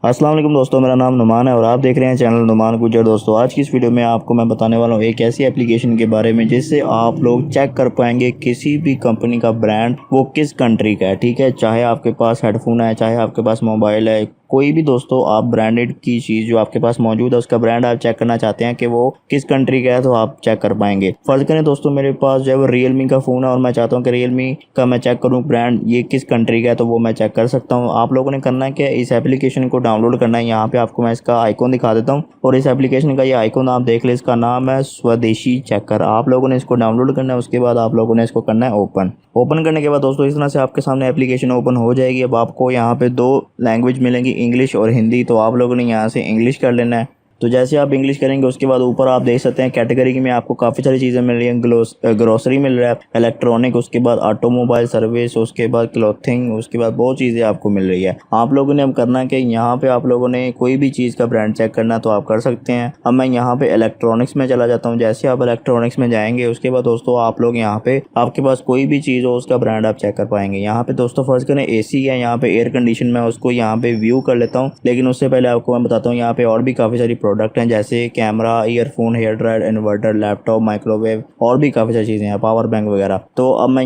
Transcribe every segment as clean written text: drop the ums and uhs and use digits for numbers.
अस्सलाम वालेकुम दोस्तों, मेरा नाम नुमान है और आप देख रहे हैं चैनल नुमान गुजर। दोस्तों आज की इस वीडियो में आपको मैं बताने वाला हूँ एक ऐसी एप्लीकेशन के बारे में जिससे आप लोग चेक कर पाएंगे किसी भी कंपनी का ब्रांड वो किस कंट्री का है। ठीक है, चाहे आपके पास हेडफोन है, चाहे आपके पास मोबाइल है, कोई भी दोस्तों आप ब्रांडेड की चीज़ जो आपके पास मौजूद है उसका ब्रांड आप चेक करना चाहते हैं कि वो किस कंट्री का है तो आप चेक कर पाएंगे। फर्ज करें दोस्तों मेरे पास जो है वो रियलमी का फ़ोन है और मैं चाहता हूँ कि रियलमी का मैं चेक करूँ ब्रांड ये किस कंट्री का है, तो वो मैं चेक कर सकता हूँ। आप लोगों ने करना है कि इस एप्लीकेशन को डाउनलोड करना है। यहाँ पे आपको मैं इसका आइकॉन दिखा देता हूँ और इस एप्लीकेशन का ये आइकॉन आप देख ले, इसका नाम है स्वदेशी चेकर। आप लोगों ने इसको डाउनलोड करना है, उसके बाद आप लोगों ने इसको करना है ओपन करने के बाद दोस्तों इस तरह से आपके सामने एप्लीकेशन ओपन हो जाएगी। अब आपको यहाँ पे दो लैंग्वेज मिलेंगी, इंग्लिश और हिंदी, तो आप लोगों ने यहाँ से इंग्लिश कर लेना है। तो जैसे आप इंग्लिश करेंगे उसके बाद ऊपर आप देख सकते हैं कैटेगरी में आपको काफ़ी सारी चीज़ें मिल रही हैं। ग्रोसरी मिल रहा है, इलेक्ट्रॉनिक, उसके बाद ऑटोमोबाइल सर्विस, उसके बाद क्लॉथिंग, उसके बाद बहुत चीज़ें आपको मिल रही है। आप लोगों ने अब करना है कि यहाँ पे आप लोगों ने कोई भी चीज़ का ब्रांड चेक करना तो आप कर सकते हैं। अब मैं यहाँ पे इलेक्ट्रॉनिक्स में चला जाता हूँ। जैसे आप इलेक्ट्रॉनिक्स में जाएंगे उसके बाद दोस्तों आप लोग यहाँ पे आपके पास कोई भी चीज़ हो उसका ब्रांड आप चेक कर पाएंगे। यहाँ पे दोस्तों फर्ज करें AC है, यहाँ पे एयर कंडीशन में उसको यहाँ पे व्यू कर लेता हूँ, लेकिन उससे पहले आपको मैं बताता हूँ यहाँ पे और भी काफ़ी सारी प्रोडक्ट हैं जैसे camera, earphone, hair dryer, inverter, laptop, microwave और भी काफ़ी सारी चीज़ें हैं, पावर बैंक वगैरह। तो अब मैं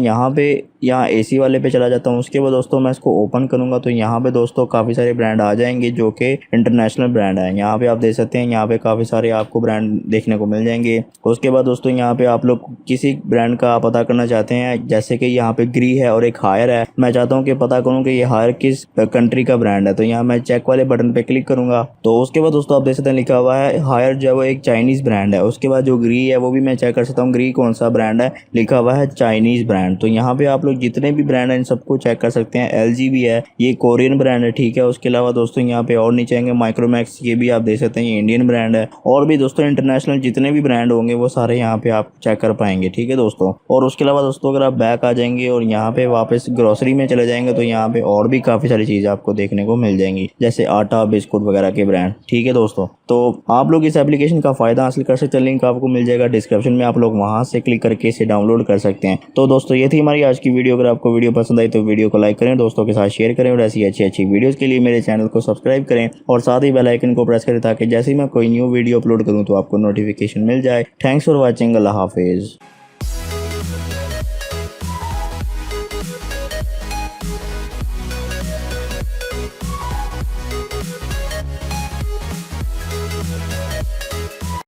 यहाँ AC वाले पे चला जाता हूँ। उसके बाद दोस्तों मैं इसको ओपन करूँगा तो यहाँ पे दोस्तों काफ़ी सारे ब्रांड आ जाएंगे जो कि इंटरनेशनल ब्रांड है। यहाँ पे आप देख सकते हैं, यहाँ पे काफ़ी सारे आपको ब्रांड देखने को मिल जाएंगे। उसके बाद दोस्तों यहाँ पे आप लोग किसी ब्रांड का पता करना चाहते हैं, जैसे कि यहाँ पे ग्री है और एक हायर है। मैं चाहता हूँ कि पता करूँ कि ये हायर किस कंट्री का ब्रांड है, तो यहाँ मैं चेक वाले बटन पे क्लिक करूँगा। तो उसके बाद दोस्तों आप देख सकते हैं लिखा हुआ है हायर जो है वो एक चाइनीज़ ब्रांड है। उसके बाद जो ग्री है वो भी मैं चेक कर सकता हूँ ग्री कौन सा ब्रांड है, लिखा हुआ है चाइनीज़ ब्रांड। तो यहाँ पे आप लोग जितने भी ब्रांड हैं इन सबको चेक कर सकते हैं। LG भी है, ये कोरियन ब्रांड है, ठीक है। उसके अलावा दोस्तों यहाँ पे और नीचे आएंगे माइक्रोमैक्स, ये भी आप देख सकते हैं, ये इंडियन ब्रांड है। और भी दोस्तों इंटरनेशनल जितने भी ब्रांड होंगे वो सारे यहाँ पे आप चेक कर पाएंगे, ठीक है दोस्तों। और उसके अलावा दोस्तों अगर आप बैक आ जाएंगे और यहाँ पे वापस ग्रोसरी में चले जाएंगे तो यहाँ पे और भी काफ़ी सारी चीज़ें आपको देखने को मिल जाएंगी जैसे आटा, बिस्कुट वगैरह के ब्रांड, ठीक है दोस्तों। तो आप लोग इस एप्लीकेशन का फ़ायदा हासिल कर सकते हैं, लिंक आपको मिल जाएगा डिस्क्रिप्शन में, आप लोग वहाँ से क्लिक करके इसे डाउनलोड कर सकते हैं। तो दोस्तों ये थी हमारी आज की वीडियो। अगर आपको वीडियो पसंद आई तो वीडियो को लाइक करें, दोस्तों के साथ शेयर करें और ऐसी अच्छी वीडियोस के लिए मेरे चैनल को सब्सक्राइब करें और साथ ही बेल आइकन को प्रेस करें ताकि जैसे ही मैं कोई न्यू वीडियो अपलोड करूं तो आपको नोटिफिकेशन मिल जाए। Thanks for watching. अल्लाह हाफिज़।